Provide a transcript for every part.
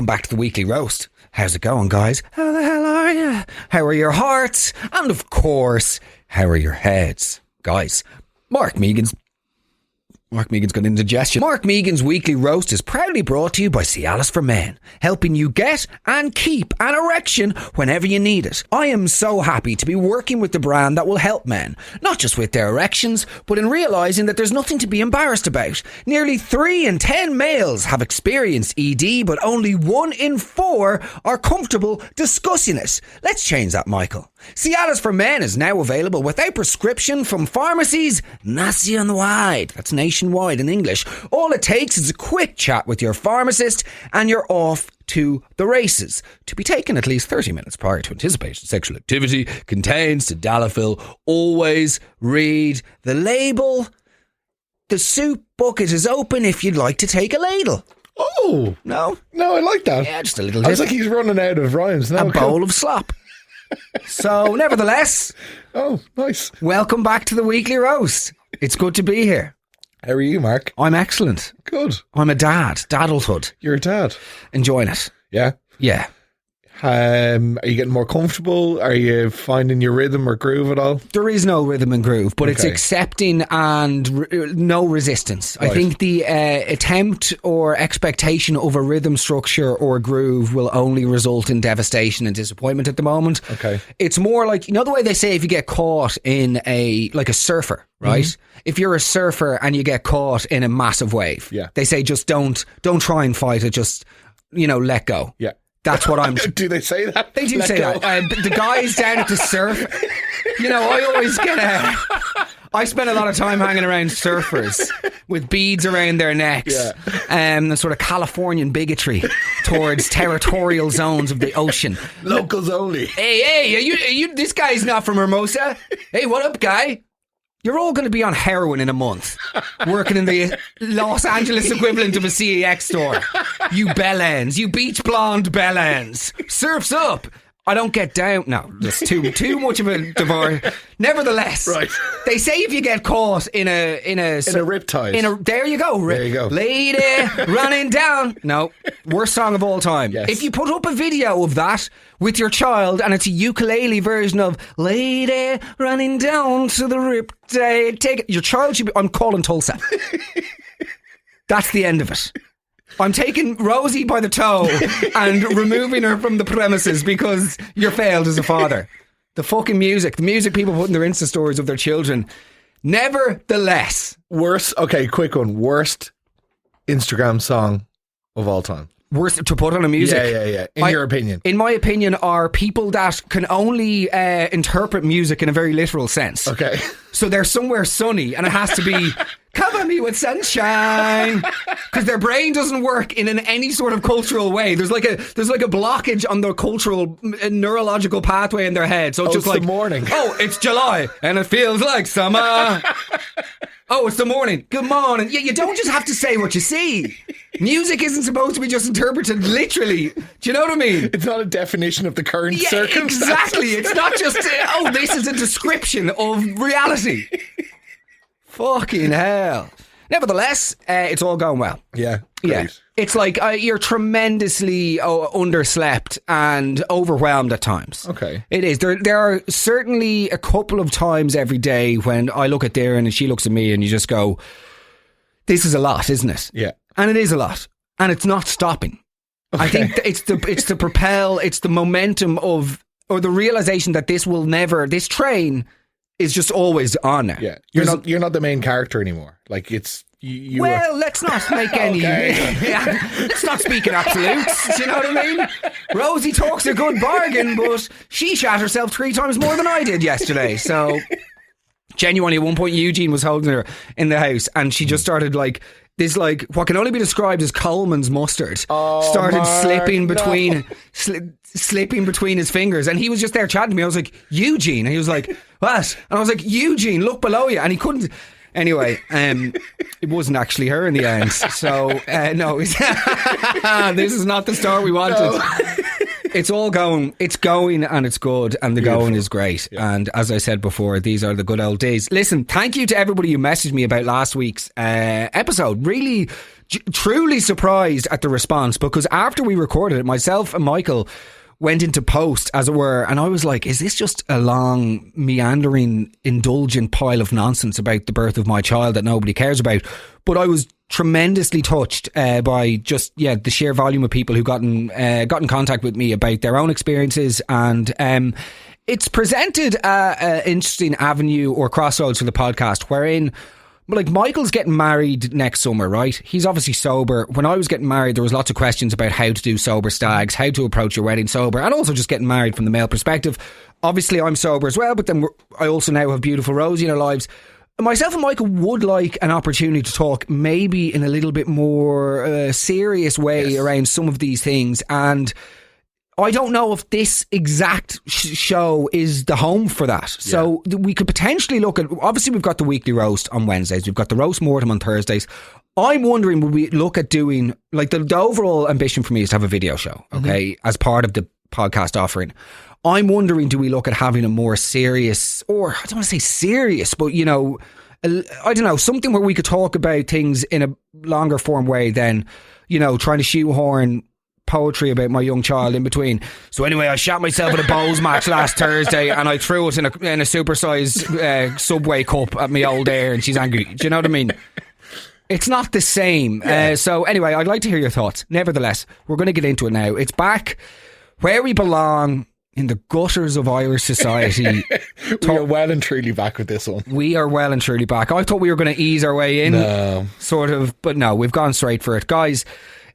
back to the weekly roast. How's it going, guys? How the hell are you? How are your hearts? And of course, how are your heads? Guys, Mark Megan's got indigestion. Mark Megan's weekly roast is proudly brought to you by Cialis for Men, helping you get and keep an erection whenever you need it. I am so happy to be working with the brand that will help men, not just with their erections, but in realising that there's nothing to be embarrassed about. Nearly 3 in 10 males have experienced ED, but only 1 in 4 are comfortable discussing it. Let's change that, Michael. Cialis for Men is now available without prescription from pharmacies nationwide. That's nationwide in English. All it takes is a quick chat with your pharmacist and you're off to the races. To be taken at least 30 minutes prior to anticipation sexual activity. Contains tadalafil. Always read the label. The soup bucket is open if you'd like to take a ladle. Oh! No, I like that. Yeah, just a little I was dip. like, he's running out of rhymes now. A bowl of slop. So, nevertheless, Oh, nice. welcome back to the weekly roast. It's good to be here. How are you, Mark? I'm excellent. Good. I'm a dad. Dadulthood. You're a dad. Enjoying it. Yeah. Yeah. Are you getting more comfortable? Are you finding your rhythm or groove at all? There is no rhythm and groove, but it's Okay. accepting and no resistance. Right. I think the attempt or expectation of a rhythm structure or groove will only result in devastation and disappointment at the moment. Okay. It's more like, you know the way they say if you get caught in a surfer, right? Mm-hmm. If you're a surfer and you get caught in a massive wave, Yeah. they say just don't try and fight it, just, let go. Yeah. That's what I'm... Do they say that? They do Let say go. that. The guys down at the surf, I always get I spend a lot of time hanging around surfers with beads around their necks. Yeah. The sort of Californian bigotry towards territorial zones of the ocean. Locals only. Hey, are you, this guy's not from Hermosa. Hey, what up, guy? You're all going to be on heroin in a month, working in the Los Angeles equivalent of a CEX store. You bellends, you beach blonde bellends. Surf's up. I don't get down. No, that's too much of a divorce. Nevertheless, Right. They say if you get caught in a riptide. There you go. There you go. Lady running down. No, worst song of all time. Yes. If you put up a video of that with your child and it's a ukulele version of Lady running down to the riptide, take it. Your child should be. I'm calling Tulsa. That's the end of it. I'm taking Rosie by the toe and removing her from the premises because you're failed as a father. The fucking music. The music people put in their Insta stories of their children. Nevertheless. Worst, okay, quick one. Worst Instagram song of all time. Worst to put on a music. Yeah. In your opinion. In my opinion, are people that can only interpret music in a very literal sense. Okay. So they're somewhere sunny and it has to be cover me with sunshine because their brain doesn't work in any sort of cultural way. There's like a blockage on the cultural neurological pathway in their head. So it's just it's like the morning. Oh, it's July and it feels like summer. Oh, it's the morning. Good morning. Yeah, you don't just have to say what you see. Music isn't supposed to be just interpreted literally. Do you know what I mean? It's not a definition of the current Yeah, circumstances. exactly. It's not just, this is a description of reality. Fucking hell. Nevertheless, it's all going well. Yeah. Yeah. Great. It's like you're tremendously underslept and overwhelmed at times. Okay. It is. There are certainly a couple of times every day when I look at Darren and she looks at me and you just go, this is a lot, isn't it? Yeah. And it is a lot. And it's not stopping. Okay. I think it's the propel, it's the momentum of, or the realization that this train is just always on now. Yeah. You're not the main character anymore. Like it's you well, let's not make any. Yeah, let's not speak in absolutes. Do you know what I mean? Rosie talks a good bargain, but she shat herself 3 times more than I did yesterday. So, genuinely, at one point, Eugene was holding her in the house, and she just started like this, like what can only be described as Coleman's mustard. Started slipping between. Slipping between his fingers, and he was just there chatting to me. I was like, Eugene, and he was like, what? And I was like, Eugene, look below you, and he couldn't. Anyway, it wasn't actually her in the end. So no, this is not the start we wanted. No. It's all going. It's going and it's good, and the going is great. Yeah. And as I said before, these are the good old days. Listen, thank you to everybody who messaged me about last week's episode. Really truly surprised at the response, because after we recorded it, myself and Michael went into post, as it were, and I was like, is this just a long, meandering, indulgent pile of nonsense about the birth of my child that nobody cares about? But I was tremendously touched by just the sheer volume of people who got in contact with me about their own experiences, and it's presented an interesting avenue or crossroads for the podcast, wherein like Michael's getting married next summer, right? He's obviously sober. When I was getting married, there was lots of questions about how to do sober stags, how to approach your wedding sober, and also just getting married from the male perspective. Obviously, I'm sober as well, but then I also now have beautiful Rosie in our lives. Myself and Michael would like an opportunity to talk maybe in a little bit more serious way around some of these things, and I don't know if this exact show is the home for that. So we could potentially look at, obviously we've got the weekly roast on Wednesdays, we've got the roast mortem on Thursdays. I'm wondering, would we look at doing, like the overall ambition for me is to have a video show, okay, as part of the podcast offering. I'm wondering, do we look at having a more serious, or I don't want to say serious, but I don't know, something where we could talk about things in a longer form way than, trying to shoehorn poetry about my young child in between. So anyway, I shot myself at a bowls match last Thursday and I threw it in a supersized Subway cup at my old air and she's angry. Do you know what I mean? It's not the same. So anyway, I'd like to hear your thoughts. Nevertheless, we're going to get into it now. It's back where we belong, in the gutters of Irish society. We are well and truly back with this one. We are well and truly back. I thought we were going to ease our way in, sort of, but no, we've gone straight for it. Guys,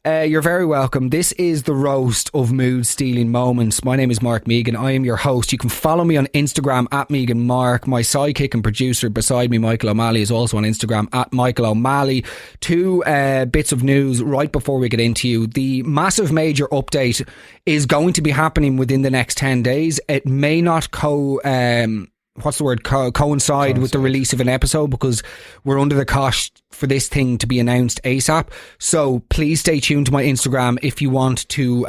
you're very welcome. This is the roast of mood stealing moments. My name is Mark Megan. I am your host. You can follow me on Instagram at Megan Mark. My sidekick and producer beside me, Michael O'Malley, is also on Instagram at Michael O'Malley. Two bits of news right before we get into you. The massive major update is going to be happening within the next 10 days. It may not coincide with the release of an episode, because we're under the cosh for this thing to be announced ASAP. So please stay tuned to my Instagram if you want to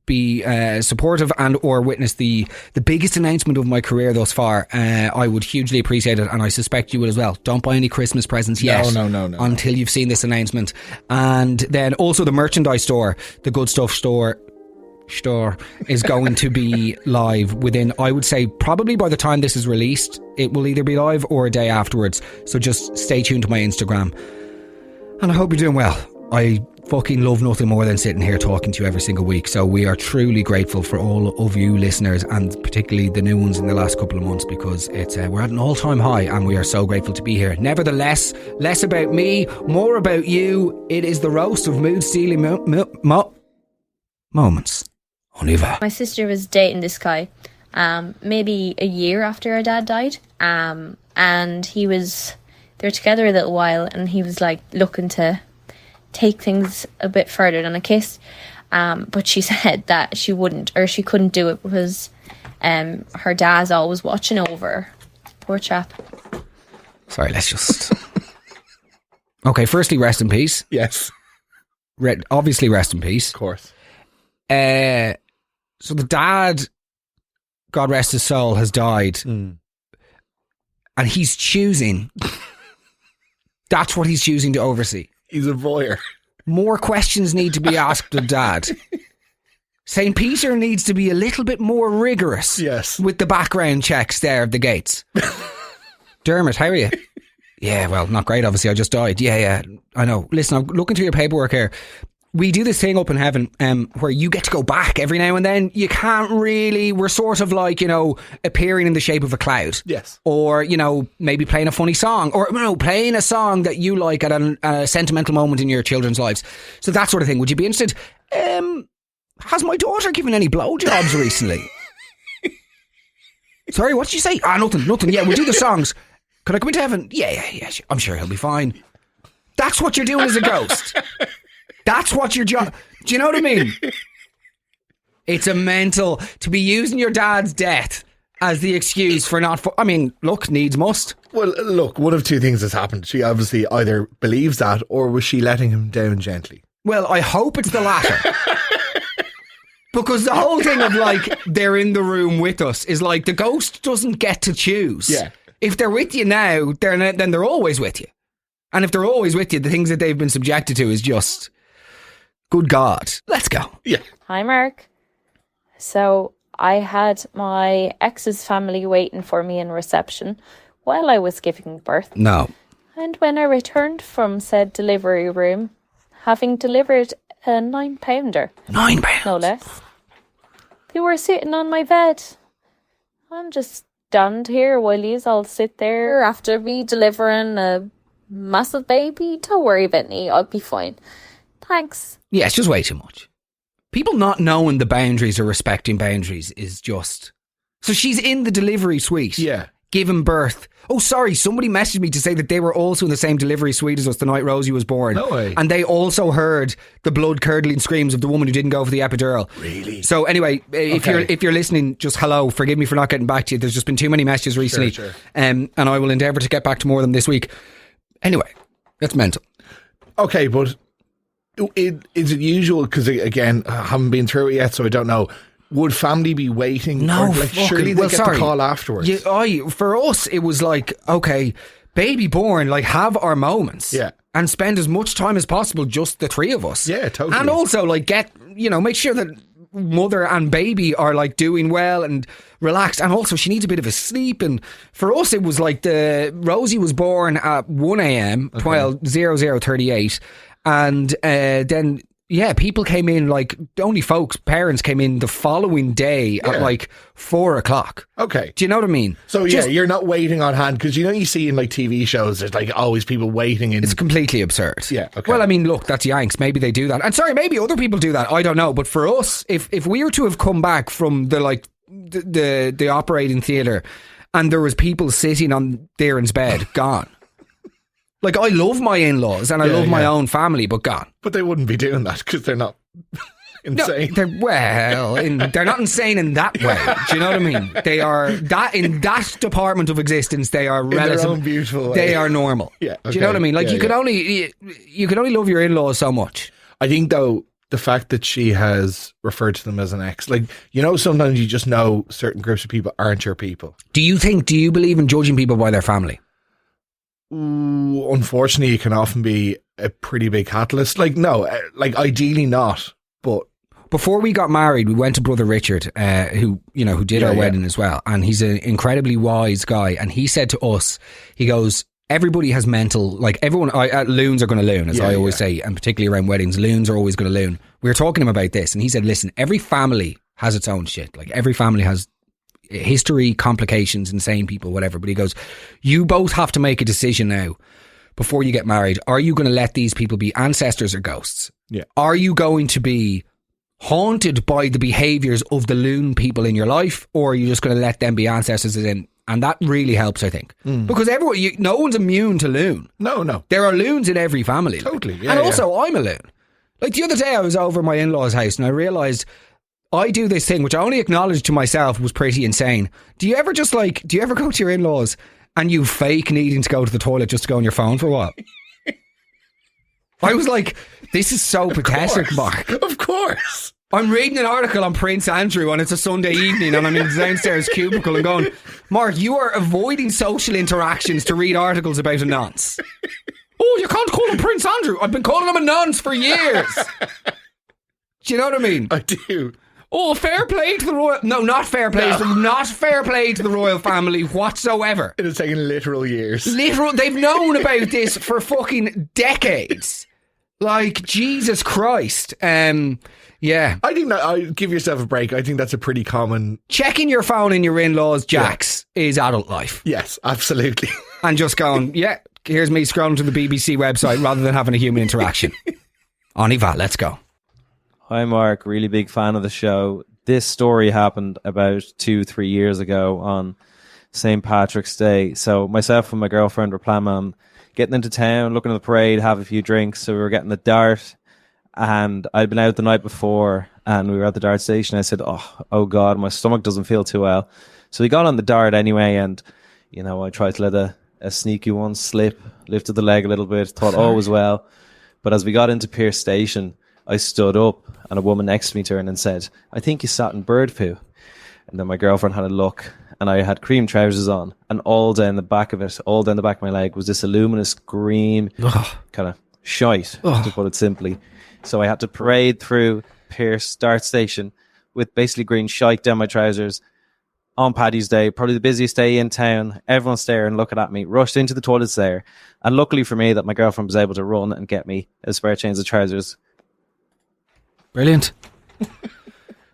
be supportive and or witness the biggest announcement of my career thus far. I would hugely appreciate it, and I suspect you will as well. Don't buy any Christmas presents yet. No. Until you've seen this announcement. And then also the merchandise store, the Good Stuff store is going to be live within, I would say, probably by the time this is released, it will either be live or a day afterwards. So just stay tuned to my Instagram, and I hope you're doing well. I fucking love nothing more than sitting here talking to you every single week. So we are truly grateful for all of you listeners, and particularly the new ones in the last couple of months, because it's we're at an all-time high and we are so grateful to be here. Nevertheless, less about me, more about you. It is the roast of mood stealing moments. My sister was dating this guy maybe a year after her dad died, and they were together a little while, and he was like looking to take things a bit further than a kiss, but she said that she wouldn't, or she couldn't do it because her dad's always watching over her. Poor chap. Sorry, let's just okay, firstly, rest in peace. Yes, obviously rest in peace, of course. So the dad, God rest his soul, has died. And he's choosing. That's what he's choosing to oversee. He's a voyeur. More questions need to be asked of dad. St. Peter needs to be a little bit more rigorous. Yes. With the background checks there at the gates. Dermot, how are you? Yeah, well, not great, obviously. I just died. Yeah, I know. Listen, I'm looking through your paperwork here. We do this thing up in heaven where you get to go back every now and then. You can't really, we're sort of like, appearing in the shape of a cloud. Yes. Or, maybe playing a funny song, or playing a song that you like at a sentimental moment in your children's lives. So that sort of thing. Would you be interested? Has my daughter given any blowjobs recently? Sorry, what did you say? Nothing. Yeah, we'll do the songs. Could I come into heaven? Yeah. I'm sure he'll be fine. That's what you're doing as a ghost. That's what your job... Do you know what I mean? It's a mental... To be using your dad's death as the excuse for not... look, needs must. Well, look, one of two things has happened. She obviously either believes that, or was she letting him down gently? Well, I hope it's the latter. Because the whole thing of, they're in the room with us is the ghost doesn't get to choose. Yeah. If they're with you now, then they're always with you. And if they're always with you, the things that they've been subjected to is just, good God. Let's go. Yeah. Hi, Mark. So I had my ex's family waiting for me in reception while I was giving birth. No. And when I returned from said delivery room, having delivered a 9-pounder, £9. no less, they were sitting on my bed. I'm just stand here while yous all sit there after me delivering a massive baby. Don't worry about me, I'll be fine. Thanks. Yeah, it's just way too much. People not knowing the boundaries or respecting boundaries is just... So she's in the delivery suite. Yeah. Giving birth. Oh, sorry, somebody messaged me to say that they were also in the same delivery suite as us the night Rosie was born. No way. And they also heard the blood-curdling screams of the woman who didn't go for the epidural. Really? So anyway, if you're listening, just hello. Forgive me for not getting back to you. There's just been too many messages recently. Sure. And I will endeavour to get back to more of them this week. Anyway, that's mental. Okay, but is it usual? Because again, I haven't been through it yet, so I don't know. Would family be waiting? No, or surely they get the call afterwards. For us, it was like, okay, baby born, like have our moments. Yeah. And spend as much time as possible, just the three of us. Yeah, totally. And also, like, make sure that mother and baby are like doing well and relaxed. And also, she needs a bit of a sleep. And for us, it was like Rosie was born at 1 a.m., 00:38. And then... Yeah, people came in, like, parents came in the following day at like 4 o'clock. Okay. Do you know what I mean? So, you're not waiting on hand, because you see in like TV shows, there's like always people waiting in. It's completely absurd. Yeah, okay. Well, I mean, look, that's Yanks. Maybe they do that. And sorry, maybe other people do that. I don't know. But for us, if we were to have come back from the operating theatre and there was people sitting on Darren's bed, gone. Like, I love my in-laws and I love my own family, but gone. But they wouldn't be doing that because they're not insane. No, they're not insane in that way. Do you know what I mean? They are in that department of existence. They are relative. In their own beautiful way. They are normal. Yeah. Okay. Do you know what I mean? Like, you can only love your in-laws so much. I think though, the fact that she has referred to them as an ex, like, sometimes you just know certain groups of people aren't your people. Do you believe in judging people by their family? Ooh, unfortunately, it can often be a pretty big catalyst. Like, no, like ideally not, but before we got married, we went to Brother Richard, who did our wedding as well, and he's an incredibly wise guy. And he said to us, he goes, everybody has mental, like everyone, loons are going to loon, as I always say, and particularly around weddings, loons are always going to loon. We were talking to him about this, and he said, listen, every family has its own shit. Like, every family has history, complications, insane people, whatever. But he goes, you both have to make a decision now before you get married. Are you going to let these people be ancestors or ghosts? Yeah. Are you going to be haunted by the behaviours of the loon people in your life, or are you just going to let them be ancestors? And that really helps, I think, because no one's immune to loon. No. There are loons in every family. Totally. Yeah, and also, I'm a loon. Like, the other day I was over at my in-laws' house and I realised I do this thing, which I only acknowledged to myself was pretty insane. Do you ever go to your in-laws and you fake needing to go to the toilet just to go on your phone for a while? I was like, this is so pathetic, Mark. Of course. I'm reading an article on Prince Andrew and it's a Sunday evening and I'm in the downstairs cubicle and going, Mark, you are avoiding social interactions to read articles about a nonce. Oh, you can't call him Prince Andrew. I've been calling him a nonce for years. Do you know what I mean? I do. Oh, fair play to the royal... No, not fair play. No. Not fair play to the royal family whatsoever. It has taken literal years. They've known about this for fucking decades. Like, Jesus Christ. Yeah. I think that, give yourself a break. I think that's a pretty common... Checking your phone in your in-laws, Jax, is adult life. Yes, absolutely. And just going, here's me scrolling to the BBC website rather than having a human interaction. On y va, let's go. Hi Mark, really big fan of the show. This story happened about 2-3 years ago on St. Patrick's Day. So myself and my girlfriend were planning on getting into town, looking at the parade, have a few drinks. So we were getting the dart, and I'd been out the night before and we were at the dart station. I said, oh God, my stomach doesn't feel too well. So we got on the dart anyway, and I tried to let a sneaky one slip, lifted the leg a little bit, thought all was well. But as we got into Pierce Station, I stood up and a woman next to me turned and said, I think you sat in bird poo. And then my girlfriend had a look and I had cream trousers on, and all down the back of my leg was this luminous green kind of shite, to put it simply. So I had to parade through Pierce Start Station with basically green shite down my trousers on Paddy's Day, probably the busiest day in town. Everyone's staring, looking at me, rushed into the toilets there. And luckily for me that my girlfriend was able to run and get me a spare change of trousers. Brilliant.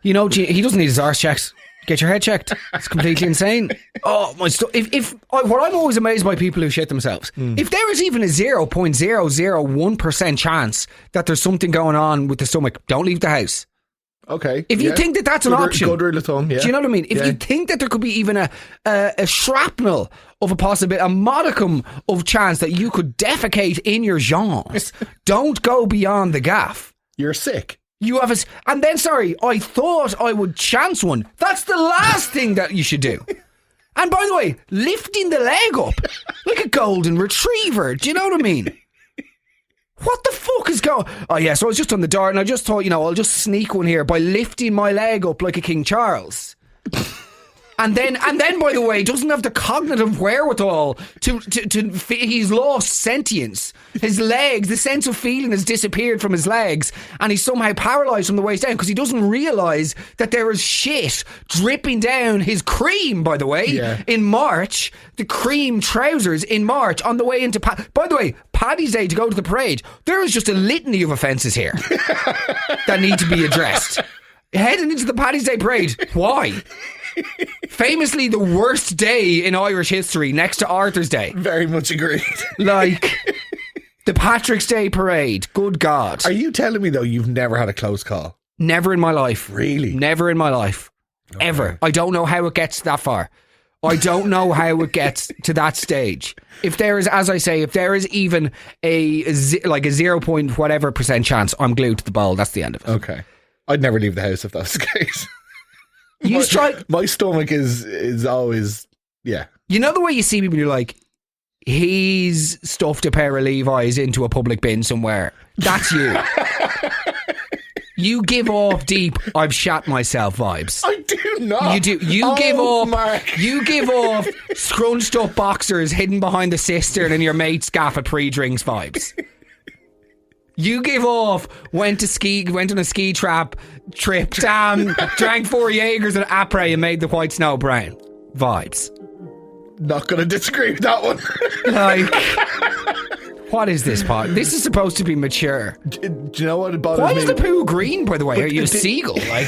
You know, he doesn't need his arse checked. Get your head checked. It's completely insane. Oh, my stuff. What I'm always amazed by people who shit themselves. If there is even a 0.001% chance that there's something going on with the stomach, don't leave the house. Okay. If you think that that's an option, good rule of thumb, yeah. Do you know what I mean? If you think that there could be even a shrapnel of a possibility, a modicum of chance that you could defecate in your jambs, don't go beyond the gaff. You're sick. You have and then, sorry, I thought I would chance one. That's the last thing that you should do. And by the way, lifting the leg up like a golden retriever. Do you know what I mean? What the fuck is going? Oh yeah, so I was just on the dart and I just thought, I'll just sneak one here by lifting my leg up like a King Charles. And then, by the way, doesn't have the cognitive wherewithal to he's lost sentience. His legs, the sense of feeling has disappeared from his legs, and he's somehow paralysed from the waist down because he doesn't realise that there is shit dripping down his cream, by the way, in March. The cream trousers in March on the way into... By the way, Paddy's Day to go to the parade, there is just a litany of offences here that need to be addressed. Heading into the Paddy's Day parade, why? Famously the worst day in Irish history next to Arthur's Day. Very much agreed. Like the Patrick's Day parade. Good God. Are you telling me though you've never had a close call? Never in my life. Really? Never in my life. Okay. Ever. I don't know how it gets that far. I don't know how it gets to that stage. If there is, as I say, if there is even a 0 point whatever % chance, I'm glued to the bowl. That's the end of it. Okay. I'd never leave the house if that's the case. My stomach is always, yeah. You know the way you see people, you're like, he's stuffed a pair of Levi's into a public bin somewhere. That's you. You give off deep, I've shat myself vibes. I do not. You do. You give off, Mark. You give off scrunched up boxers hidden behind the cistern in your mate's gaff at pre-drinks vibes. You give off, went on a ski trip, drank 4 Jaegers and Après and made the white snow brown. Vibes. Not going to disagree with that one. Like, what is this part? This is supposed to be mature. Do you know what it bothers me? Why is the poo green, by the way? Are you a seagull? Like,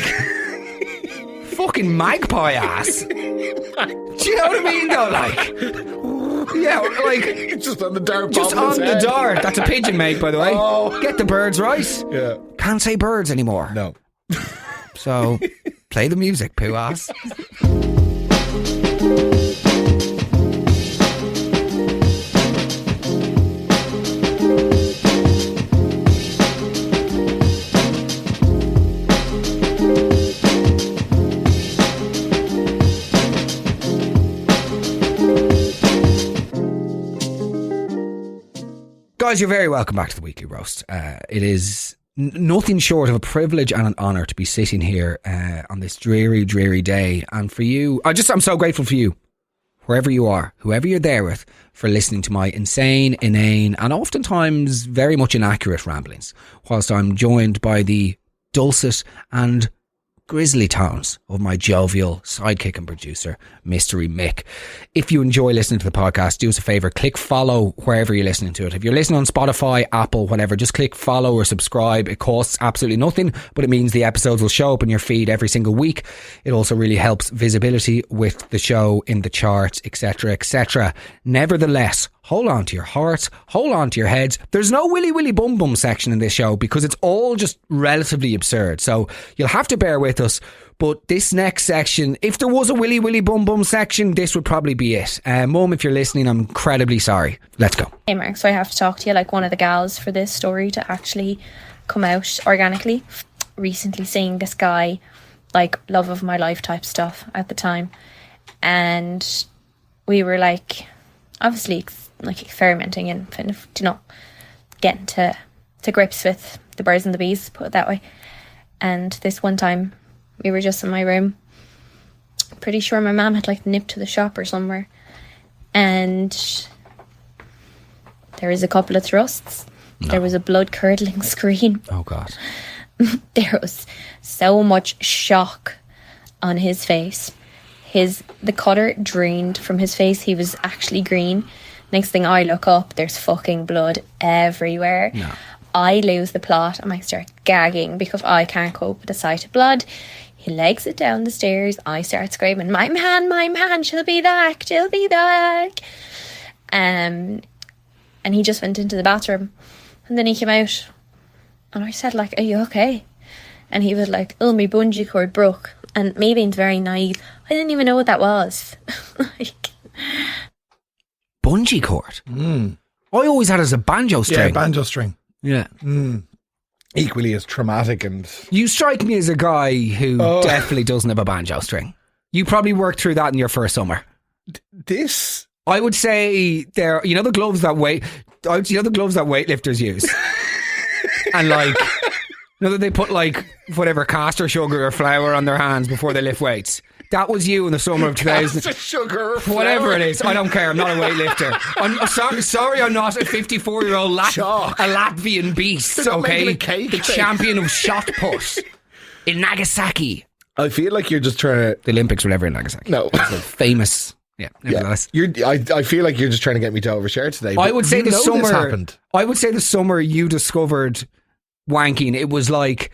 fucking magpie ass. Do you know what I mean, though? Like, yeah, like... Just on the dart. Just on the dart. That's a pigeon, mate, by the way. Oh. Get the birds right. Yeah. Can't say birds anymore. No. So, play the music, poo ass. Guys, you're very welcome back to the Weekly Roast. It is nothing short of a privilege and an honour to be sitting here on this dreary, dreary day. And for you, I'm so grateful for you, wherever you are, whoever you're there with, for listening to my insane, inane, and oftentimes very much inaccurate ramblings, whilst I'm joined by the dulcet and grisly tones of my jovial sidekick and producer, Mystery Mick. If you enjoy listening to the podcast, do us a favour, click follow wherever you're listening to it. If you're listening on Spotify, Apple, whatever, just click follow or subscribe. It costs absolutely nothing, but it means the episodes will show up in your feed every single week. It also really helps visibility with the show in the charts, etc., etc. Nevertheless, hold on to your hearts, hold on to your heads. There's no willy willy bum bum section in this show because it's all just relatively absurd. So you'll have to bear with us. But this next section, if there was a willy willy bum bum section, this would probably be it. Mum, if you're listening, I'm incredibly sorry. Let's go. Hey Mark, so I have to talk to you like one of the gals for this story to actually come out organically. Recently seeing this guy, like love of my life type stuff at the time. And we were like, obviously like experimenting and kind of, getting to grips with the birds and the bees, put it that way. And this one time we were just in my room Pretty sure my mum had like nipped to the shop or somewhere, and there was a couple of thrusts. No. There was a blood curdling scream. Oh God! There was so much shock on his face. The cutter drained from his face. He was actually green. Next thing I look up, there's fucking blood everywhere. No. I lose the plot and I start gagging because I can't cope with the sight of blood. He legs it down the stairs. I start screaming, my man, she'll be back. And he just went into the bathroom. And then he came out. And I said, like, are you okay? And he was like, oh, my bungee cord broke. And me being very naive, I didn't even know what that was. Like, bungee cord? I always had it as a banjo string. Yeah, banjo string. Yeah. Equally as traumatic. And you strike me as a guy who definitely doesn't have a banjo string. You probably worked through that in your first summer. This... I would say the gloves that weightlifters use. And like... that they put like whatever castor sugar or flour on their hands before they lift weights. That was you in the summer of 2000. Castor sugar or whatever it is. I don't care. I'm not a weightlifter. I'm sorry I'm not a 54-year-old Latvian beast. Okay, the champion of shot put in Nagasaki. I feel like you're just trying to... The Olympics were never in Nagasaki. No. It's a famous... Yeah, nevertheless. I feel like you're just trying to get me to overshare today. I would say the summer... happened. I would say the summer you discovered... wanking, it was like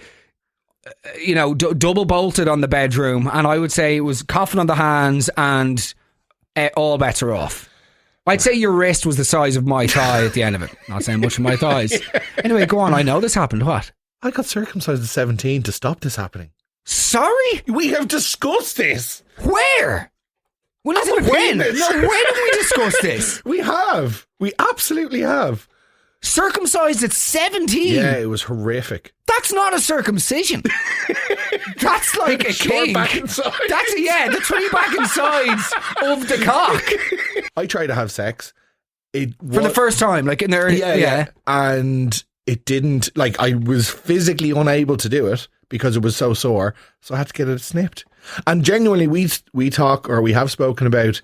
double bolted on the bedroom, and I would say it was coffin on the hands and all bets are off. I'd say your wrist was the size of my thigh at the end of it. Not saying much of my thighs. Anyway, go on. I know this happened. What? I got circumcised at 17 to stop this happening. Sorry? We have discussed this. Where? When did we discuss this? We have. We absolutely have. Circumcised at 17? Yeah, it was horrific. That's not a circumcision. That's like a kink. Back inside. That's when you back insides of the cock. I tried to have sex. For the first time, like in there. Yeah. And it didn't, like, I was physically unable to do it because it was so sore. So I had to get it snipped. And genuinely, we talk, or we have spoken about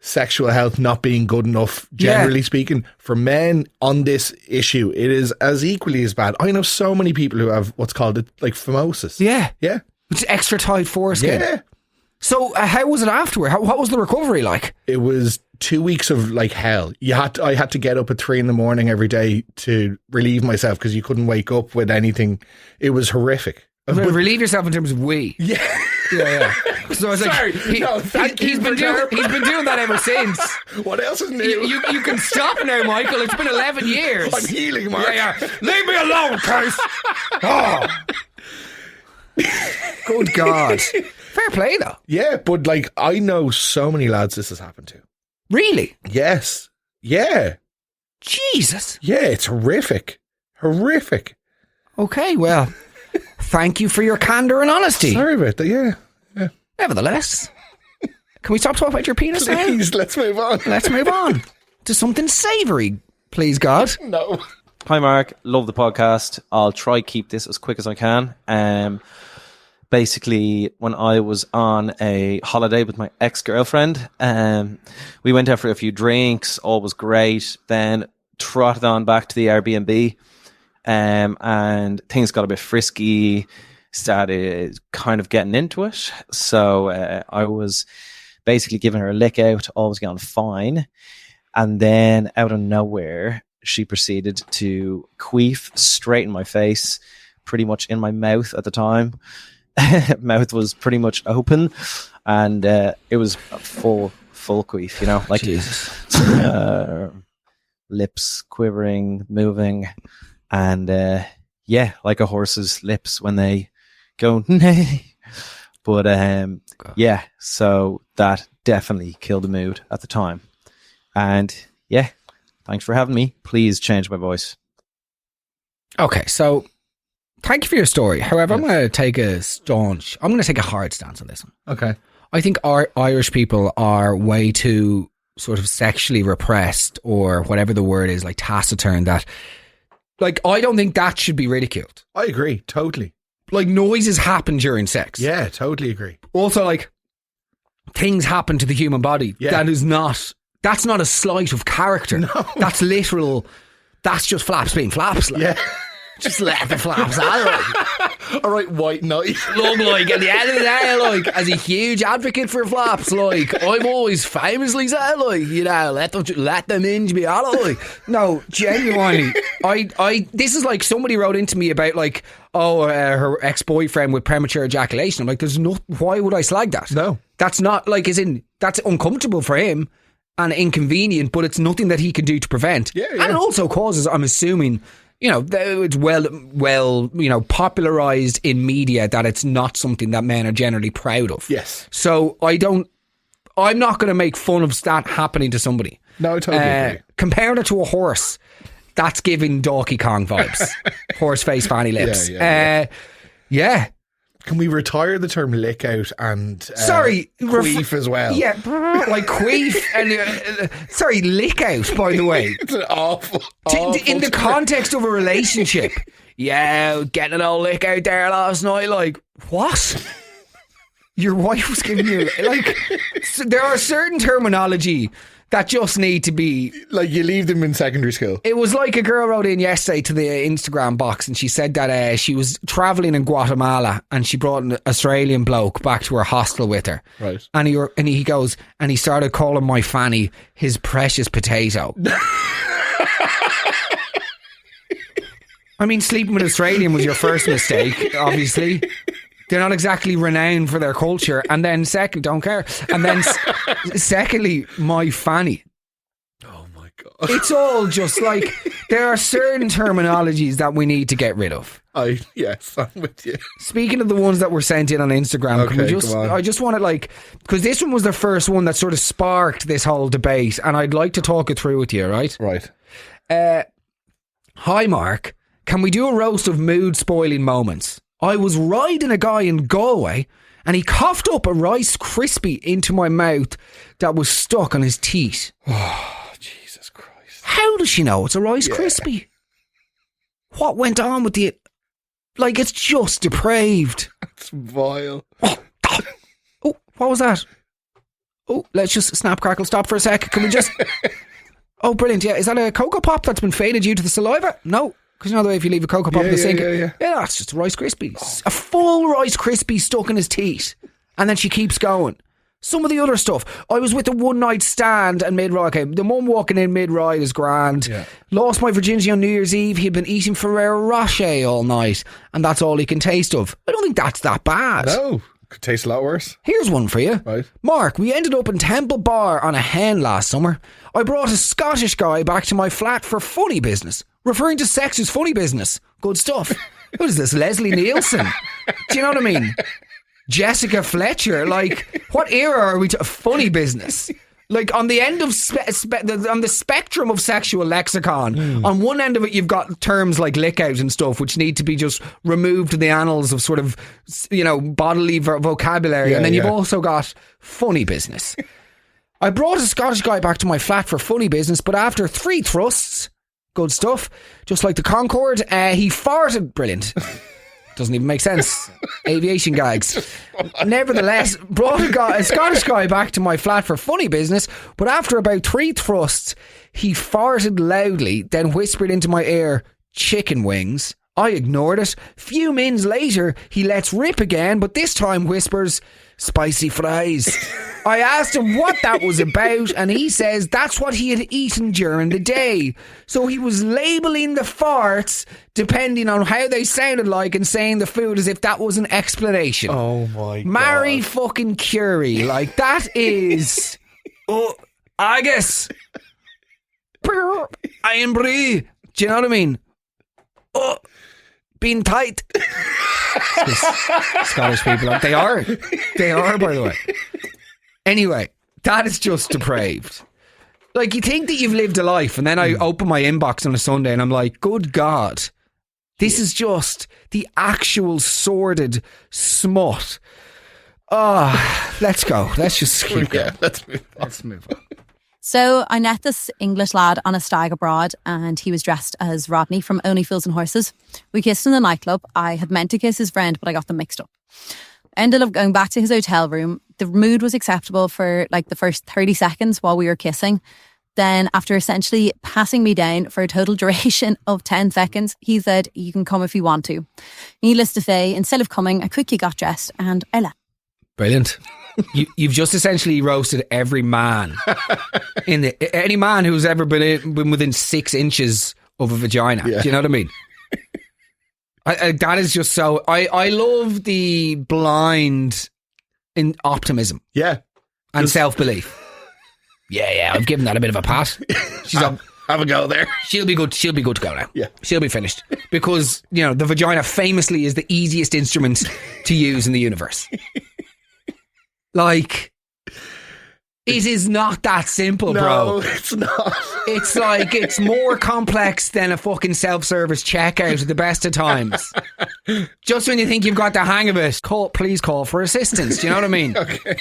sexual health not being good enough, generally speaking, for men on this issue. It is as equally as bad. I know so many people who have what's called like phimosis. Yeah. It's extra tight foreskin. Yeah. So how was it afterward? What was the recovery like? It was 2 weeks of like hell. I had to get up at 3 a.m. every day to relieve myself because you couldn't wake up with anything. It was horrific. Relieve yourself in terms of wee. Yeah. So I was like, he's been doing that ever since. What else is new? You can stop now, Michael. It's been 11 years. I'm healing, Mark. Yeah. Leave me alone, Case. Oh. Good God. Fair play, though. Yeah, but like, I know so many lads this has happened to. Really? Yes. Yeah. Jesus. Yeah, it's horrific. Horrific. Okay, well, thank you for your candour and honesty. Sorry about that, yeah. Nevertheless, can we stop talking about your penis now? Please, let's move on. Let's move on to something savoury, please God. No. Hi Mark, love the podcast. I'll try keep this as quick as I can. Basically, when I was on a holiday with my ex-girlfriend, we went out for a few drinks, all was great, then trotted on back to the Airbnb, and things got a bit frisky, started kind of getting into it. So I was basically giving her a lick out, all was going fine. And then out of nowhere, she proceeded to queef straight in my face, pretty much in my mouth at the time. Mouth was pretty much open, and it was a full queef, like lips quivering, moving, and like a horse's lips when they go nay. But so that definitely killed the mood at the time. And thanks for having me. Please change my voice. Okay, so thank you for your story. However, I'm going to take a hard stance on this one. Okay. I think our Irish people are way too sort of sexually repressed, or whatever the word is, like taciturn, that, like, I don't think that should be ridiculed. I agree, totally. Like, noises happen during sex. Yeah, totally agree. Also, like, things happen to the human body. Yeah. That's not a slight of character. No. That's literal. That's just flaps being flaps. Like. Yeah. Just let the flaps out. Like. All right, white knight. Look, like, at the end of the day, like, as a huge advocate for flaps, like, I'm always famously said, like, you know, let them inch me out, like. No, genuinely, this is like somebody wrote into me about, like, her ex-boyfriend with premature ejaculation. I'm like, why would I slag that? No. That's not, like, that's uncomfortable for him and inconvenient, but it's nothing that he can do to prevent. Yeah. And it also causes, I'm assuming, you know, it's well, you know, popularised in media that it's not something that men are generally proud of. Yes. So I'm not going to make fun of that happening to somebody. No, I totally agree. Comparing it to a horse, that's giving Donkey Kong vibes. Horse face, fanny lips. Yeah. Can we retire the term lick out and queef as well? Yeah, like queef and sorry, lick out. By the way, It's an awful in the term. context of a relationship. Yeah, getting an old lick out there last night. Like what? Your wife was giving you like. So there are certain terminology that just need to be. Like you leave them in secondary school. It was like a girl wrote in yesterday to the Instagram box and she said that she was travelling in Guatemala and she brought an Australian bloke back to her hostel with her. Right. And he goes, and he started calling my fanny his precious potato. I mean, sleeping with an Australian was your first mistake, obviously. They're not exactly renowned for their culture. And then don't care. And then secondly, my fanny. Oh my God. It's all just like, there are certain terminologies that we need to get rid of. Yes, I'm with you. Speaking of the ones that were sent in on Instagram, Okay, can we just, go on. I just want to like, because this one was the first one that sort of sparked this whole debate and I'd like to talk it through with you, right? Right. Hi Mark, can we do a roast of mood spoiling moments? I was riding a guy in Galway and he coughed up a Rice Krispie into my mouth that was stuck on his teeth. Oh, Jesus Christ. How does she know it's a Rice Krispie? What went on with the... Like, it's just depraved. It's vile. Oh, what was that? Oh, let's just snap, crackle, stop for a sec. Can we just... Oh, brilliant. Yeah, is that a Cocoa Pop that's been faded due to the saliva? No. Because you know the way if you leave a Cocoa Pop in the sink. Yeah. Yeah, that's just a Rice Krispie. A full Rice Krispie stuck in his teeth. And then she keeps going. Some of the other stuff. I was with a one night stand and mid-ride. Okay, the one walking in mid-ride is grand. Yeah. Lost my virginity on New Year's Eve. He'd been eating Ferrero Rocher all night. And that's all he can taste of. I don't think that's that bad. No. Could taste a lot worse. Here's one for you. Right. Mark, we ended up in Temple Bar on a hen last summer. I brought a Scottish guy back to my flat for funny business. Referring to sex as funny business. Good stuff. What is this, Leslie Nielsen? Do you know what I mean? Jessica Fletcher. Like, what era are we to funny business? Like, on the end of on the spectrum of sexual lexicon, on one end of it you've got terms like lick out and stuff which need to be just removed in the annals of sort of, you know, bodily vocabulary, and then you've also got funny business. I brought a Scottish guy back to my flat for funny business, but after 3 thrusts, good stuff, just like the Concorde, he farted. Brilliant. Doesn't even make sense. Aviation gags. Nevertheless, brought a Scottish guy back to my flat for funny business, but after about 3 thrusts, he farted loudly, then whispered into my ear, chicken wings. I ignored it. Few mins later, he lets rip again, but this time whispers, spicy fries. I asked him what that was about, and he says that's what he had eaten during the day. So he was labelling the farts depending on how they sounded like and saying the food as if that was an explanation. Oh my God. Mary fucking Curie. Like, that is... Oh, I guess. I am brie. Do you know what I mean? Oh, being tight. Scottish people, they are, by the way. Anyway, that is just depraved. Like, you think that you've lived a life, and then I open my inbox on a Sunday and I'm like, good God, this is just the actual sordid smut. Oh, let's go. Let's just keep going. Let's move on. So I met this English lad on a stag abroad and he was dressed as Rodney from Only Fools and Horses. We kissed in the nightclub. I had meant to kiss his friend, but I got them mixed up. Ended up going back to his hotel room. the mood was acceptable for like the first 30 seconds while we were kissing. Then after essentially passing me down for a total duration of 10 seconds, he said, you can come if you want to. Needless to say, instead of coming, I quickly got dressed and I left. Brilliant. You've just essentially roasted every man any man who's ever been within 6 inches of a vagina. Yeah. Do you know what I mean? That is just so. I love the blind in optimism. Yeah. And self-belief. Yeah, I've given that a bit of a pat. She's up. Have a go there. She'll be good to go now. Yeah. She'll be finished. Because, the vagina famously is the easiest instrument to use in the universe. Like, it is not that simple, bro. No, it's not. It's like, it's more complex than a fucking self-service checkout at the best of times. Just when you think you've got the hang of it, please call for assistance. Do you know what I mean? Okay.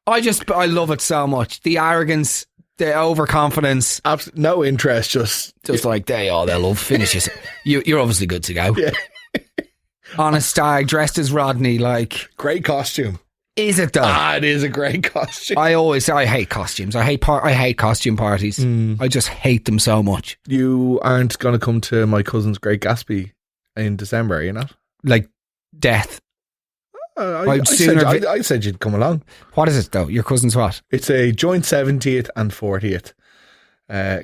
I love it so much. The arrogance, the overconfidence. No interest, just like they'll love finishes. You're obviously good to go. Yeah. On a stag, dressed as Rodney, like. Great costume. Is it though? It is a great costume. I hate costumes. I hate costume parties. I just hate them so much. You aren't going to come to my cousin's Great Gatsby in December, are you not? Like death. I said you'd come along. What is it though? Your cousin's what? It's a joint 70th and 40th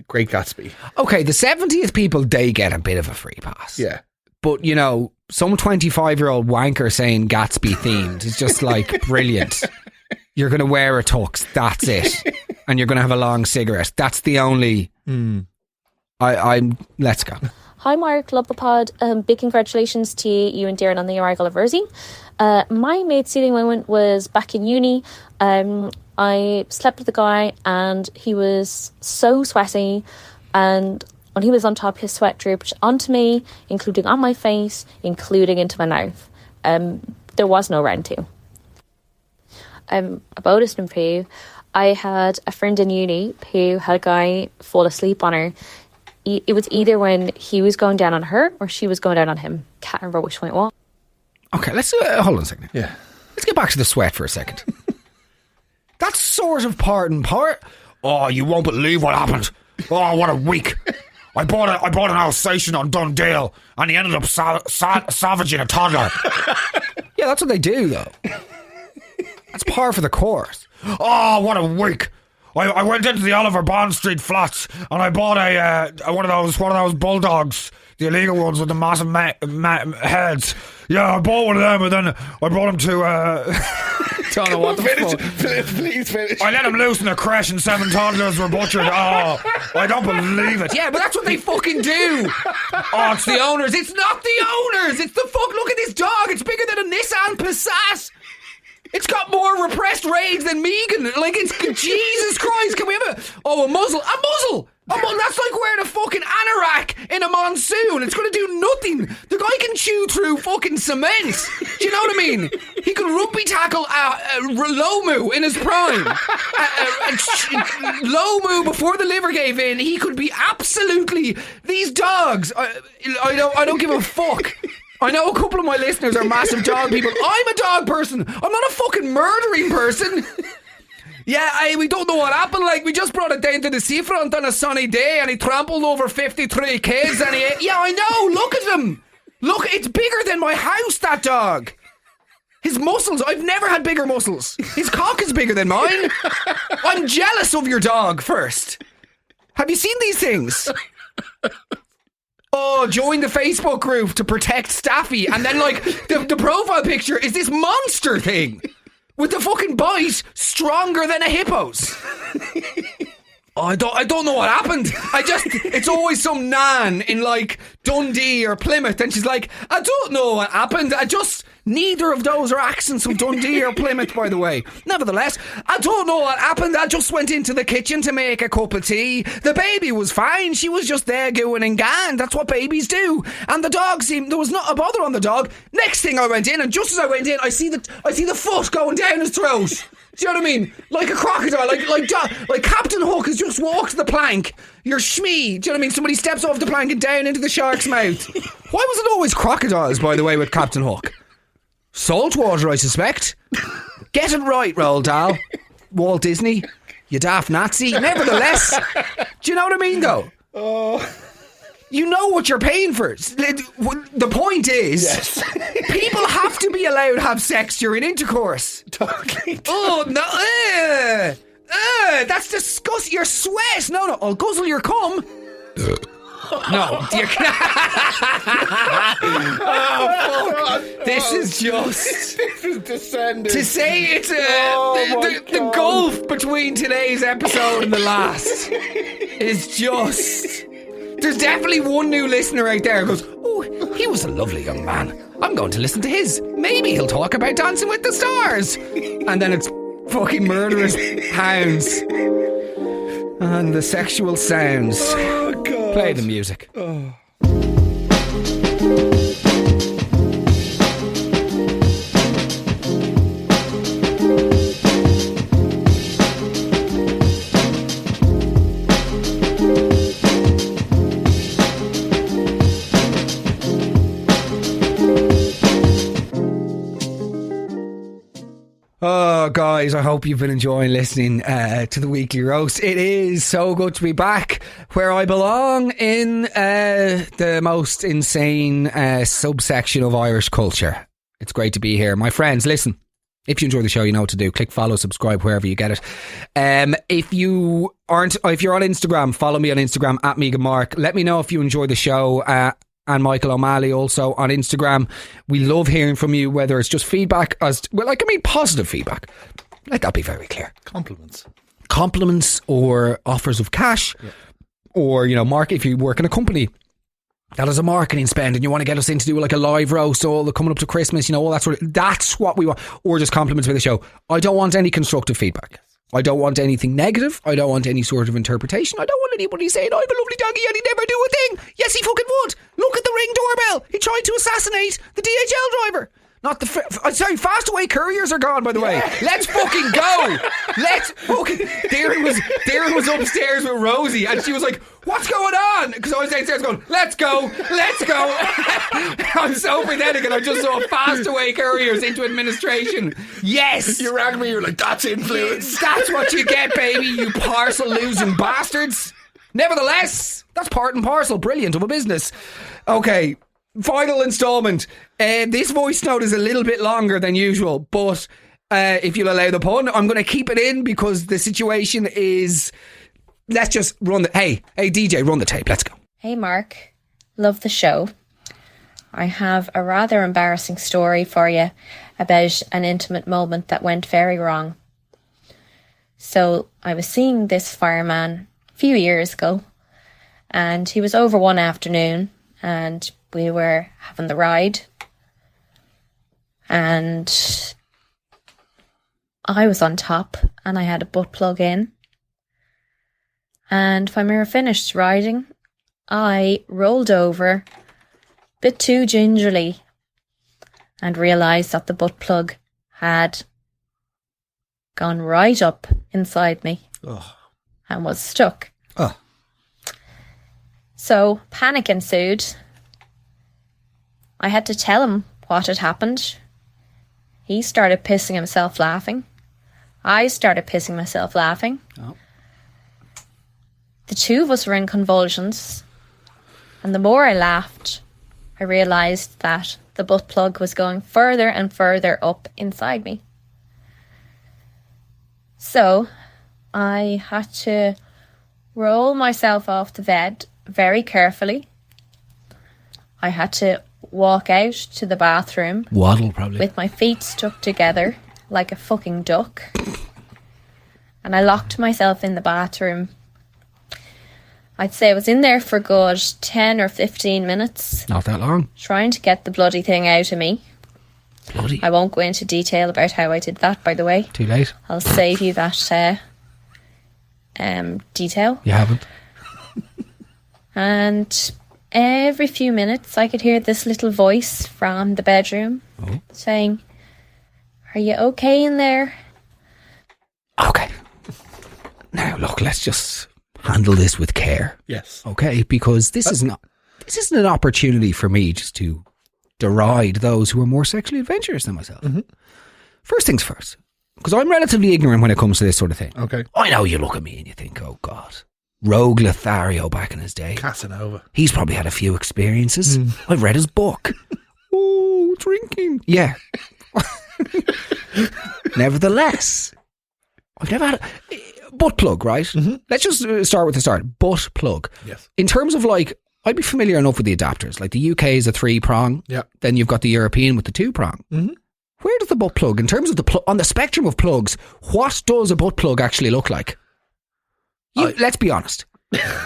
Great Gatsby. Okay, the 70th people, they get a bit of a free pass. Yeah. But, some 25-year-old wanker saying Gatsby themed is just like brilliant. You're going to wear a tux, that's it. And you're going to have a long cigarette. That's the only... Let's go. Hi Mark, love the pod. Big congratulations to you and Darren on the arrival of Rosie. My maid seating moment was back in uni. I slept with a guy and he was so sweaty, and when he was on top, his sweat dripped onto me, including on my face, including into my mouth. There was no round two. A bonus and improve. I had a friend in uni who had a guy fall asleep on her. It was either when he was going down on her or she was going down on him. Can't remember which one it was. Okay, let's hold on a second. Yeah. Let's get back to the sweat for a second. That's sort of part and part. Oh, you won't believe what happened. Oh, what a week. I bought an Alsatian on Dundale and he ended up savaging a toddler. Yeah, that's what they do though. That's par for the course. Oh, what a week. I went into the Oliver Bond Street flats and I bought one of those bulldogs, the illegal ones with the massive heads. Yeah, I bought one of them and then I brought him to... Don't know what the fuck. Please finish. I let him loose in a crash and 7 toddlers were butchered. Oh, I don't believe it. Yeah, but that's what they fucking do. Oh, it's the owners. It's not the owners. It's the fuck. Look at this dog. It's bigger than a Nissan Passat. It's got more repressed rage than Megan. Like, it's... Jesus Christ, can we have a muzzle? A muzzle! That's like wearing a fucking anorak in a monsoon. It's going to do nothing. The guy can chew through fucking cement. Do you know what I mean? He could rugby tackle Lomu in his prime. Lomu, before the liver gave in, he could be absolutely... These dogs, I don't give a fuck. I know a couple of my listeners are massive dog people. I'm a dog person. I'm not a fucking murdering person. Yeah, we don't know what happened. Like, we just brought it down to the seafront on a sunny day and he trampled over 53 kids and he ate... Yeah, I know. Look at him. Look, it's bigger than my house, that dog. His muscles, I've never had bigger muscles. His cock is bigger than mine. I'm jealous of your dog first. Have you seen these things? Oh, join the Facebook group to protect Staffy. And then, like, the profile picture is this monster thing with the fucking bite stronger than a hippo's. Oh, I don't know what happened. It's always some nan in, like, Dundee or Plymouth, and she's like, I don't know what happened. Neither of those are accents of Dundee or Plymouth, by the way. Nevertheless, I don't know what happened. I just went into the kitchen to make a cup of tea. The baby was fine. She was just there going and gan. That's what babies do. And the dog there was not a bother on the dog. Next thing I went in, and just as I went in, I see the foot going down his throat. Do you know what I mean? Like a crocodile, like Captain Hook has just walked the plank. You're Shmee. Do you know what I mean? Somebody steps off the plank and down into the shark's mouth. Why was it always crocodiles, by the way, with Captain Hook? Salt water, I suspect. Get it right, Roald Dahl. Walt Disney, you daft Nazi. Nevertheless, do you know what I mean, though? Oh. You know what you're paying for. The point is, Yes. people have to be allowed to have sex during intercourse. Totally. Oh, no. That's disgusting. Your sweat. No, I'll guzzle your cum. No. This is just... This is descending. To say it's the gulf between today's episode and the last is just... There's definitely one new listener out there who goes, oh, he was a lovely young man. I'm going to listen to his. Maybe he'll talk about Dancing with the Stars. And then it's fucking murderous hounds. And the sexual sounds. Oh, God. Play the music. Oh. Oh, guys, I hope you've been enjoying listening to the Weekly Roast. It is so good to be back where I belong in the most insane subsection of Irish culture. It's great to be here. My friends, listen, if you enjoy the show, you know what to do. Click follow, subscribe, wherever you get it. If you're on Instagram, follow me on Instagram at Megan Mark. Let me know if you enjoy the show. And Michael O'Malley also on Instagram. We love hearing from you, whether it's just feedback positive feedback. Let that be very clear. Compliments or offers of cash. Yeah. Or, Mark, if you work in a company that has a marketing spend and you want to get us in to do like a live roast all coming up to Christmas, all that sort of, that's what we want. Or just compliments for the show. I don't want any constructive feedback. I don't want anything negative. I don't want any sort of interpretation. I don't want anybody saying, I have a lovely doggy and he never do a thing. Yes, he fucking would. Look at the Ring doorbell. He tried to assassinate the DHL driver. Not the... Fastaway couriers are gone, by the way. Let's fucking go. Let's fucking... Darren was upstairs with Rosie and she was like, what's going on? Because I was downstairs going, let's go. I'm so pathetic and I just saw Fastaway couriers into administration. Yes. You rang me, you're like, that's influence. That's what you get, baby, you parcel losing bastards. Nevertheless, that's part and parcel. Brilliant of a business. Okay. Final instalment. This voice note is a little bit longer than usual, but if you'll allow the pun, I'm going to keep it in because the situation is... Let's just run the... Hey, DJ, run the tape. Let's go. Hey, Mark. Love the show. I have a rather embarrassing story for you about an intimate moment that went very wrong. So, I was seeing this fireman a few years ago, and he was over one afternoon, and we were having the ride, and I was on top and I had a butt plug in, and when we were finished riding I rolled over a bit too gingerly and realised that the butt plug had gone right up inside me. Oh. And was stuck. Oh. So panic ensued. I had to tell him what had happened. He started pissing himself laughing. I started pissing myself laughing. Oh. The two of us were in convulsions. And the more I laughed, I realised that the butt plug was going further and further up inside me. So I had to roll myself off the bed very carefully. I had to walk out to the bathroom. Waddle, probably. With my feet stuck together like a fucking duck. And I locked myself in the bathroom. I'd say I was in there for a good 10 or 15 minutes. Not that long. Trying to get the bloody thing out of me. Bloody. I won't go into detail about how I did that, by the way. Too late. I'll save you that detail. You haven't. And every few minutes I could hear this little voice from the bedroom saying, "Are you okay in there?" Okay. Now look, let's just handle this with care. Yes. Okay, because this isn't an opportunity for me just to deride those who are more sexually adventurous than myself. First things first, because I'm relatively ignorant when it comes to this sort of thing. Okay. I know you look at me and you think, oh God, Rogue Lothario back in his day. Casanova. He's probably had a few experiences. I've read his book. Oh, drinking. Yeah. Nevertheless, I've never had a butt plug, right? Let's just start with the start. Butt plug. Yes. In terms of like, I'd be familiar enough with the adapters. Like the UK is a 3-prong. Yeah. Then you've got the European with the 2-prong. Where does the butt plug, in terms of the on the spectrum of plugs, what does a butt plug actually look like? Let's be honest.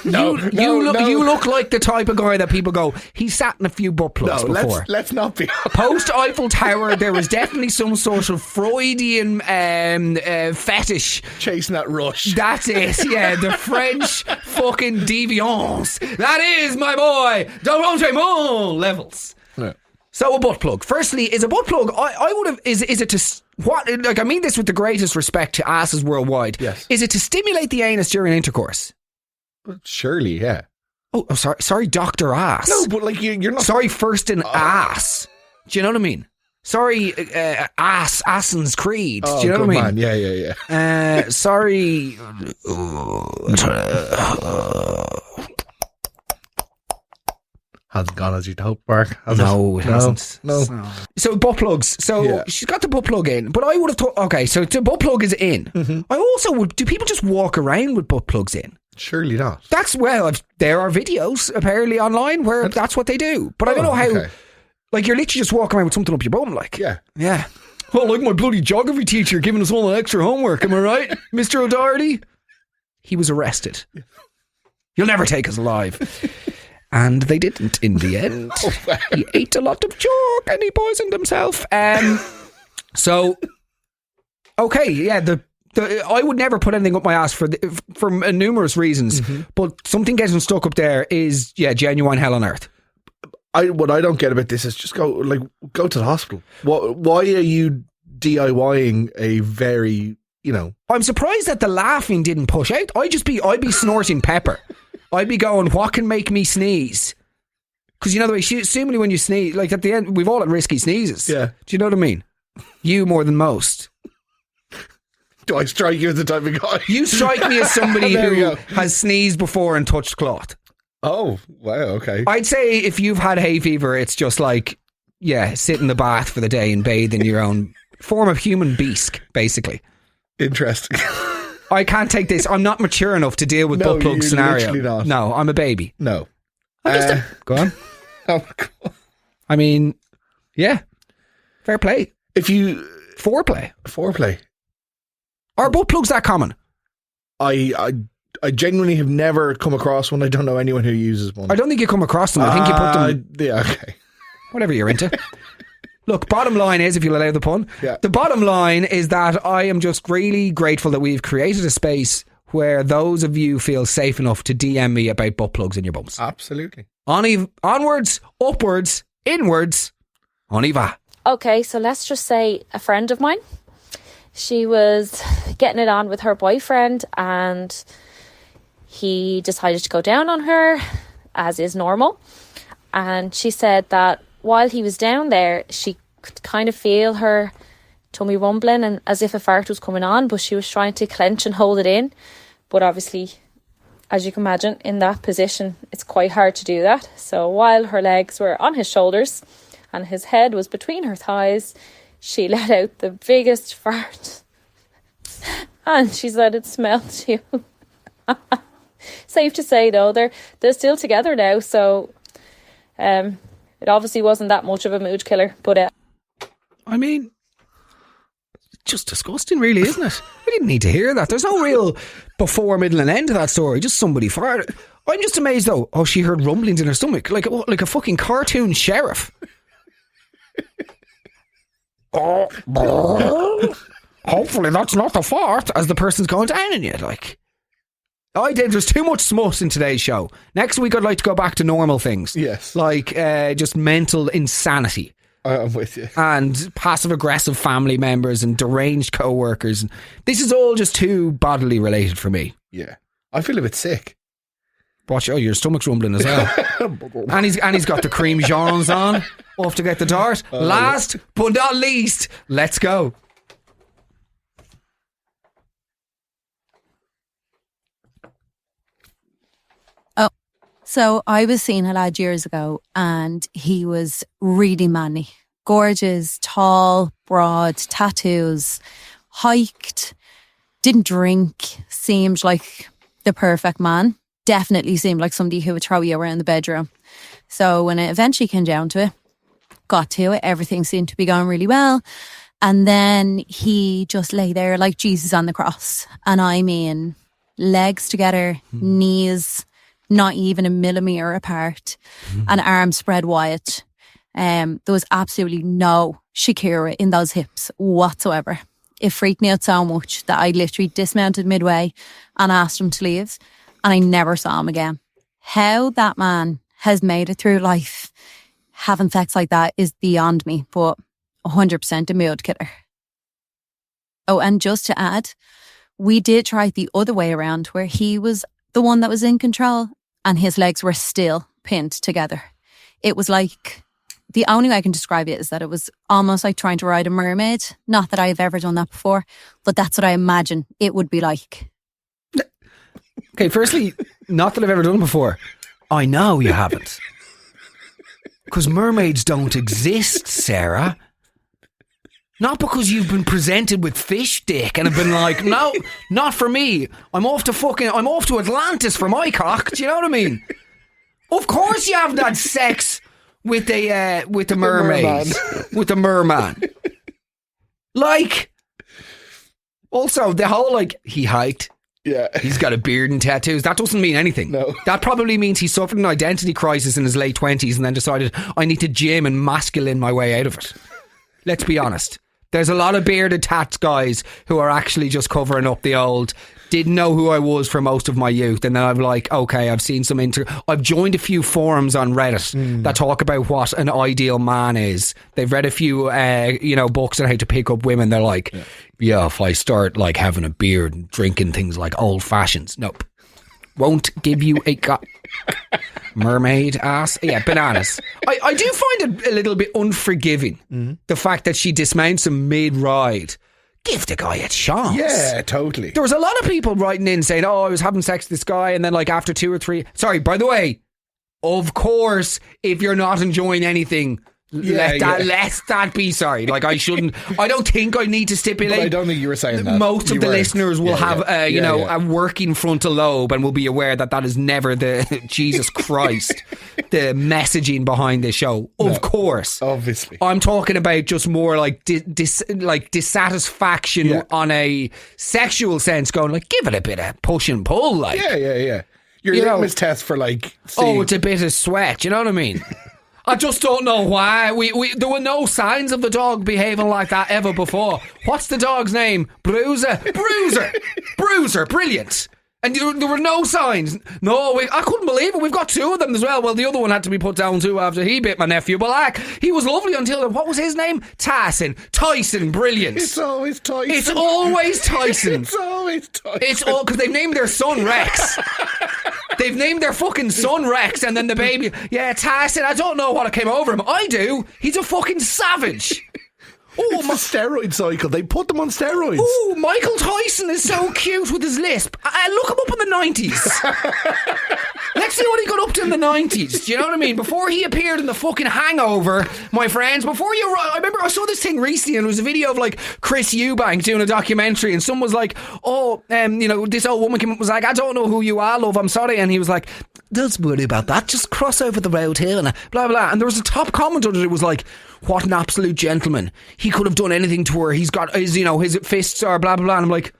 No, you look like the type of guy that people go, he's sat in a few butt plugs before. Let's not be. Post Eiffel Tower, there was definitely some sort of Freudian fetish. Chasing that rush. That's it, yeah. The French fucking deviance. That is, my boy, Dorangemont levels. Yeah. So a butt plug. Firstly, is a butt plug, I would have, is it to, what, like I mean this with the greatest respect to asses worldwide. Yes. Is it to stimulate the anus during intercourse? Surely, yeah. Oh, sorry, Dr. Ass. No, but like you're not. Sorry, first in ass. Do you know what I mean? Sorry, Assassin's Creed. Do you know what I mean? Man. Yeah. Sorry. Hasn't gone as you'd hope, Mark. No, it hasn't. No. So butt plugs. So she's got the butt plug in, but I would have thought. Okay, so the butt plug is in. I also would. Do people just walk around with butt plugs in? Surely not. That's there are videos apparently online where that's what they do. But I don't know how. Okay. Like you're literally just walking around with something up your bum, like. Yeah. Well, like my bloody geography teacher giving us all an extra homework. Am I right, Mr. O'Doherty? He was arrested. You'll never take us alive. And they didn't in the end. He ate a lot of chalk and he poisoned himself. So, okay, yeah, I would never put anything up my ass for numerous reasons, but something getting stuck up there is, genuine hell on earth. What I don't get about this is just go to the hospital. Why are you DIYing a very, I'm surprised that the laughing didn't push out. I'd be snorting pepper. I'd be going, what can make me sneeze? Because the way, assuming when you sneeze, like at the end, we've all had risky sneezes. Yeah. Do you know what I mean? You more than most. Do I strike you as the type of guy? You strike me as somebody who has sneezed before and touched cloth. Oh, wow, okay. I'd say if you've had hay fever, it's just like, sit in the bath for the day and bathe in your own form of human beast, basically. Interesting. I can't take this. I'm not mature enough to deal with butt plug scenario. Not. No, I'm a baby. No. I'm just go on. Oh, God. I mean, fair play. If you foreplay, are butt plugs that common? I genuinely have never come across one. I don't know anyone who uses one. I don't think you come across them. I think you put them. Yeah, okay. Whatever you're into. Look, bottom line is, if you'll allow the pun, the bottom line is that I am just really grateful that we've created a space where those of you feel safe enough to DM me about butt plugs in your bums. Absolutely. Onwards, upwards, inwards, on y va. Okay, so let's just say a friend of mine, she was getting it on with her boyfriend and he decided to go down on her, as is normal. And she said that while he was down there, she could kind of feel her tummy rumbling and as if a fart was coming on, but she was trying to clench and hold it in. But obviously, as you can imagine, in that position, it's quite hard to do that. So while her legs were on his shoulders and his head was between her thighs, she let out the biggest fart. And she said it smelled too. Safe to say, though, they're still together now, so it obviously wasn't that much of a mood killer. But I mean, just disgusting, really, isn't it? I didn't need to hear that. There's no real before, middle, and end to that story. Just somebody farted. I'm just amazed, though. Oh, she heard rumblings in her stomach, like a fucking cartoon sheriff. Hopefully that's not the fart, as the person's going down on you, like. There's too much smut in today's show. Next week I'd like to go back to normal things. Yes. Like just mental insanity. I'm with you. And passive-aggressive family members and deranged co-workers. This is all just too bodily related for me. Yeah. I feel a bit sick. Watch, your stomach's rumbling as well. and he's got the cream Jeans on. Off to get the dart. Last but not least, let's go. So I was seeing a lad years ago and he was really manly. Gorgeous, tall, broad, tattoos, hiked, didn't drink, seemed like the perfect man. Definitely seemed like somebody who would throw you around the bedroom. So when it eventually came down to it, got to it, everything seemed to be going really well. And then he just lay there like Jesus on the cross. And I mean, legs together, knees not even a millimetre apart, and arms spread wide. There was absolutely no Shakira in those hips whatsoever. It freaked me out so much that I literally dismounted midway and asked him to leave, and I never saw him again. How that man has made it through life having sex like that is beyond me, but 100% a mood killer. Oh, and just to add, we did try it the other way around where he was the one that was in control and his legs were still pinned together. It was like, the only way I can describe it is that it was almost like trying to ride a mermaid. Not that I've ever done that before, but that's what I imagine it would be like. Okay, firstly, not that I've ever done it before. I know you haven't. Because mermaids don't exist, Sarah. Not because you've been presented with fish dick and have been like, no, not for me. I'm off to Atlantis for my cock. Do you know what I mean? Of course you haven't had sex with a mermaid. With a merman. Like, also the whole he hiked. Yeah. He's got a beard and tattoos. That doesn't mean anything. No. That probably means he suffered an identity crisis in his late 20s and then decided, I need to gym and masculine my way out of it. Let's be honest. There's a lot of bearded tats guys who are actually just covering up the old, didn't know who I was for most of my youth. And then I'm like, okay, I've seen I've joined a few forums on Reddit that talk about what an ideal man is. They've read a few, books on how to pick up women. They're like, yeah, if I start having a beard and drinking things like old fashions, nope. Won't give you a mermaid ass. Yeah, bananas. I do find it a little bit unforgiving, the fact that she dismounts him mid-ride. Give the guy a chance. Yeah, totally. There was a lot of people writing in saying, I was having sex with this guy, and then after 2 or 3... Sorry, by the way, of course, if you're not enjoying anything... let that be. Sorry, I don't think I need to stipulate. But I don't think you were saying that. Most of the listeners will have a working frontal lobe and will be aware that is never the Jesus Christ the messaging behind this show. Of course, obviously, I'm talking about just more dissatisfaction on a sexual sense. Going give it a bit of push and pull. Your litmus test for it's a bit of sweat. You know what I mean? I just don't know why. There were no signs of the dog behaving like that ever before. What's the dog's name? Bruiser. Brilliant. And there were no signs. No, I couldn't believe it. We've got 2 of them as well. Well, the other one had to be put down too after he bit my nephew. But he was lovely until, what was his name? Tyson, brilliant. It's always Tyson. It's always Tyson. It's all because they've named their son Rex. They've named their fucking son Rex, and then the baby. Yeah, Tyson. I don't know what came over him. I do. He's a fucking savage. It's a steroid cycle. They put them on steroids. Oh, Michael Tyson is so cute with his lisp. Look him up in the 90s. Let's see what he got up to in the 90s. Do you know what I mean? Before he appeared in the fucking Hangover, my friends. I remember I saw this thing recently, and it was a video of Chris Eubank doing a documentary, and someone was like, this old woman came up and was like, I don't know who you are, love, I'm sorry. And he was like, don't worry about that, just cross over the road here and blah blah. And there was a top comment under it was like, what an absolute gentleman. He could have done anything to her. He's got his fists are blah blah blah. And I'm like,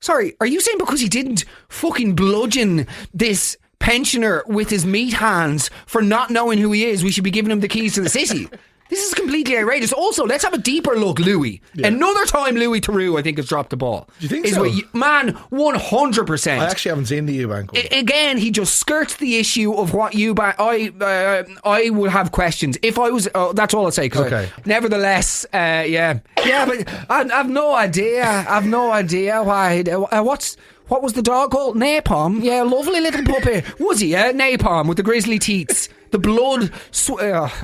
sorry, are you saying because he didn't fucking bludgeon this pensioner with his meat hands for not knowing who he is, we should be giving him the keys to the city? This is completely outrageous. Also, let's have a deeper look, Louis. Yeah. Another time Louis Theroux, I think, has dropped the ball. Do you think so? Man, 100%. I actually haven't seen the Eubank one. Again, he just skirts the issue of what Eubank... I would have questions. If I was... that's all I'll say. Okay. Nevertheless, yeah. Yeah, but I've no idea. I've no idea why... What was the dog called? Napalm? Yeah, lovely little puppy. Was he, Napalm with the grizzly teats. The blood.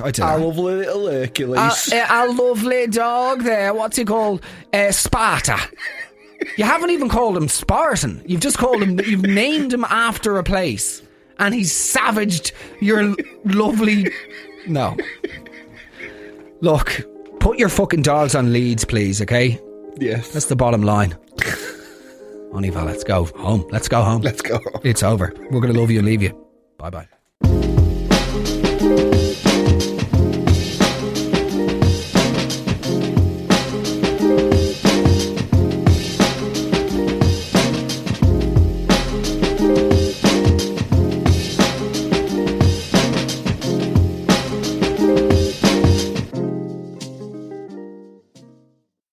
I don't Our know. lovely little Hercules. A lovely dog there. What's he called? Sparta. You haven't even called him Spartan. You've just called him. You've named him after a place, and he's savaged your lovely. No. Look, put your fucking dogs on leads, please. Okay. Yes. That's the bottom line. Oniva, let's go home. Let's go home. Let's go. It's over. We're gonna love you and leave you. Bye bye.